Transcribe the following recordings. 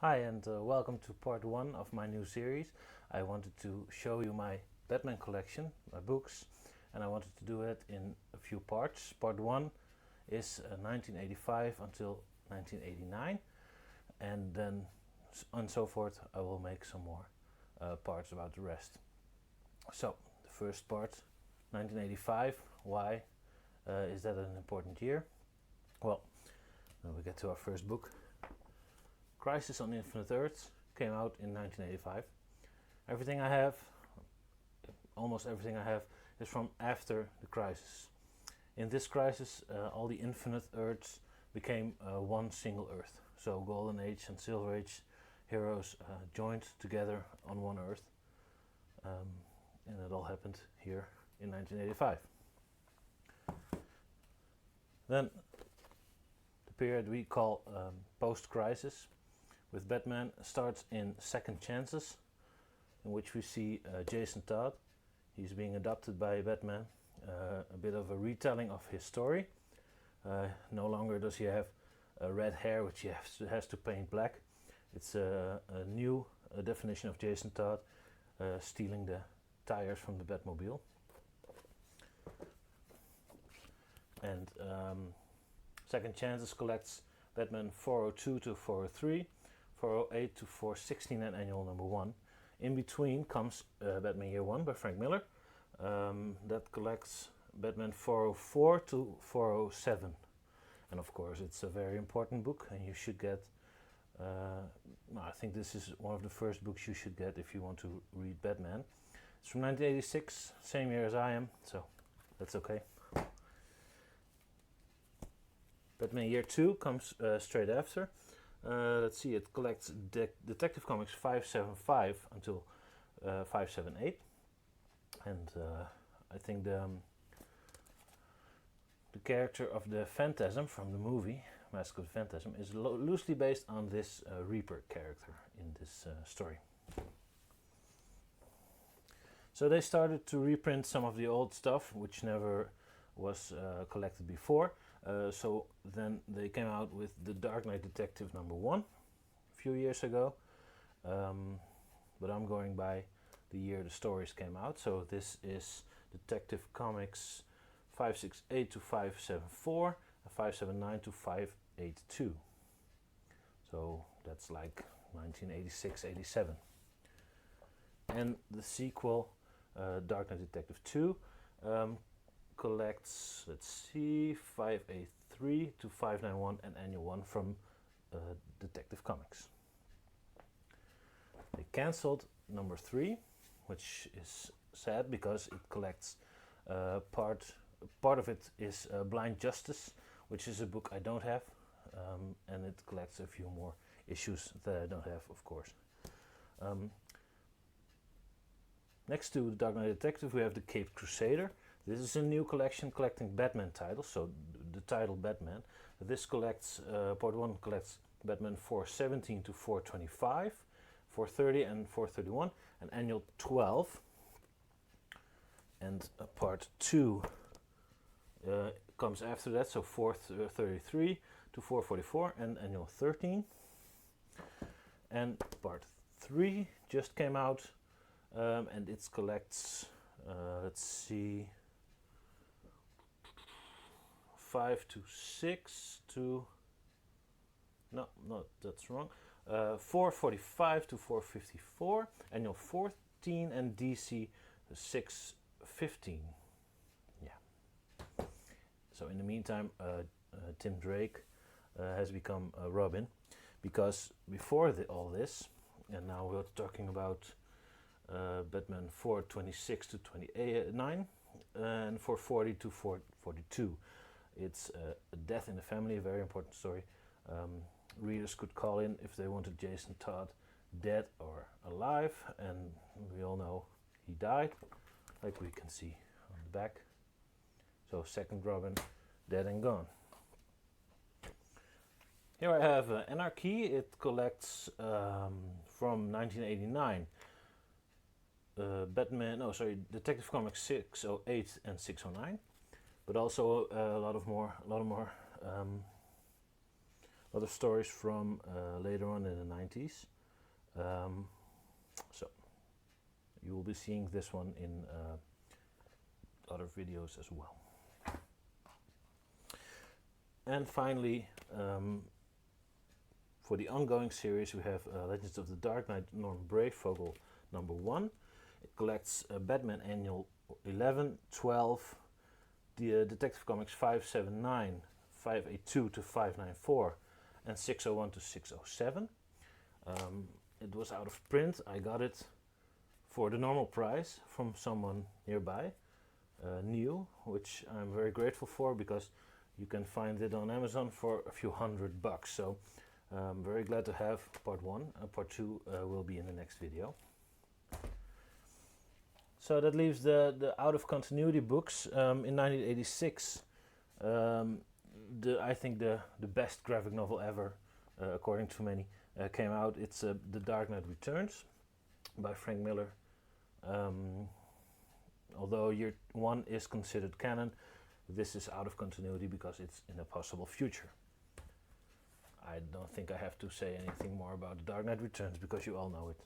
Hi, and welcome to part one of my new series. I wanted to show you my Batman collection, my books, and I wanted to do it in a few parts. Part one is 1985 until 1989, and then and so forth. I will make some more parts about the rest. So, the first part, 1985. Why is that an important year? Well, then we get to our first book. Crisis on Infinite Earths came out in 1985. Everything I have, almost everything I have, is from after the crisis. In this crisis, all the Infinite Earths became one single Earth. So Golden Age and Silver Age heroes joined together on one Earth, and it all happened here in 1985. Then the period we call post-crisis with Batman starts in Second Chances, in which we see Jason Todd. He's being adopted by Batman, a bit of a retelling of his story. No longer does he have red hair, which he has to paint black. It's a new definition of Jason Todd stealing the tires from the Batmobile. And Second Chances collects Batman 402 to 403, 408 to 416 and annual number 1. In between comes Batman Year 1 by Frank Miller. That collects Batman 404 to 407. And of course it's a very important book, and you should get, I think this is one of the first books you should get if you want to read Batman. It's from 1986, same year as I am, so that's okay. Batman Year 2 comes straight after. Let's see, it collects Detective Comics 575 until 578. And I think the character of the Phantasm from the movie, Mask of the Phantasm, is loosely based on this Reaper character in this story. So they started to reprint some of the old stuff, which never was collected before. So then they came out with the Dark Knight Detective number 1 a few years ago, but I'm going by the year the stories came out. So this is Detective Comics 568 to 574 and 579 to 582. So that's like 1986-87. And the sequel, Dark Knight Detective 2, collects, let's see, 583 to 591 and annual 1 from Detective Comics. They cancelled number 3, which is sad because it collects part of it is Blind Justice, which is a book I don't have, and it collects a few more issues that I don't have, of course. Next to the Dark Knight Detective, we have the Caped Crusader. This is a new collection collecting Batman titles, so the title Batman. This collects, part 1 collects Batman 417 to 425, 430 and 431, and annual 12. And part 2 comes after that, so 433 to 444 and annual 13. And part 3 just came out, and it collects, let's see, 5 to 6 to, no, that's wrong, 445 to 454, annual 14, and DC 615. Yeah. So in the meantime, Tim Drake has become Robin, because before all this, and now we're talking about Batman 426 to 29 and 440 to 442. It's a death in the family, a very important story. Readers could call in if they wanted Jason Todd dead or alive, and we all know he died, like we can see on the back. So second Robin, dead and gone. Here I have Anarchy. It collects from 1989 Detective Comics 608 and 609, but also a lot other stories from later on in the 90s. So you will be seeing this one in other videos as well. And finally, for the ongoing series, we have Legends of the Dark Knight Norman Breyfogle #1. It collects Batman Annual 11, 12, the Detective Comics 579, 582 to 594, and 601 to 607. It was out of print. I got it for the normal price from someone nearby, Neil, which I'm very grateful for, because you can find it on Amazon for a few $100. So I'm very glad to have part 1. Part 2 will be in the next video. So that leaves the out of continuity books. In 1986, I think the best graphic novel ever, according to many, came out. It's The Dark Knight Returns by Frank Miller. Although year 1 is considered canon, this is out of continuity because it's in a possible future. I don't think I have to say anything more about The Dark Knight Returns because you all know it.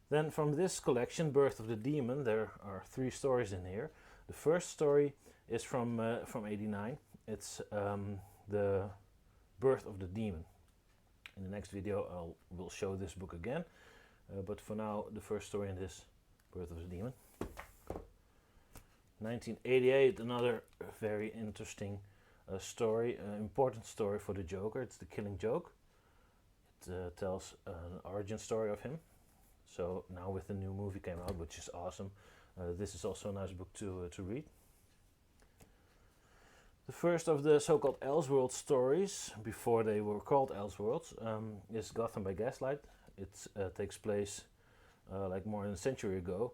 Then from this collection, Birth of the Demon, there are 3 stories in here. The first story is from '89. It's the Birth of the Demon. In the next video I will show this book again, but for now the first story in this, Birth of the Demon. 1988, another very interesting story, important story for the Joker. It's The Killing Joke. It tells an origin story of him. So now with the new movie came out, which is awesome, this is also a nice book to read. The first of the so-called Elseworlds stories, before they were called Elseworlds, is Gotham by Gaslight. It takes place like more than a century ago.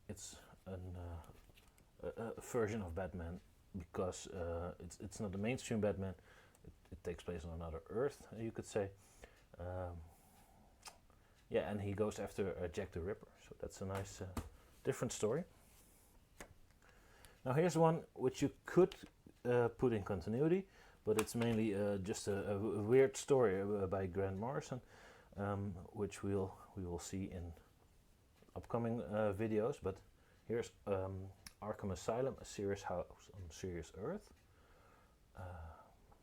It's a version of Batman because it's not the mainstream Batman. It takes place on another Earth, you could say. Yeah, and he goes after Jack the Ripper. So that's a nice, different story. Now here's one which you could put in continuity, but it's mainly just a weird story by Grant Morrison, which we will see in upcoming videos. But here's Arkham Asylum, a serious house on Serious Earth,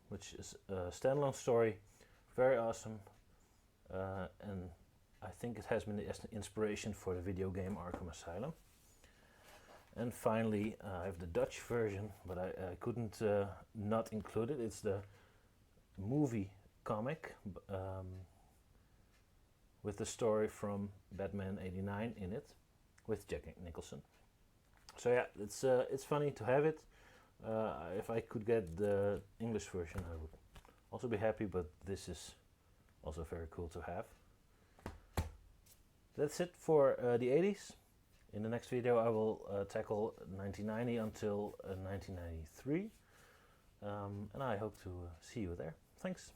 which is a standalone story, very awesome, and I think it has been the inspiration for the video game Arkham Asylum. And finally, I have the Dutch version, but I couldn't not include it. It's the movie comic with the story from Batman '89 in it, with Jack Nicholson. So yeah, it's funny to have it. If I could get the English version, I would also be happy, but this is also very cool to have. That's it for the 80s. In the next video I will tackle 1990 until 1993, and I hope to see you there. Thanks.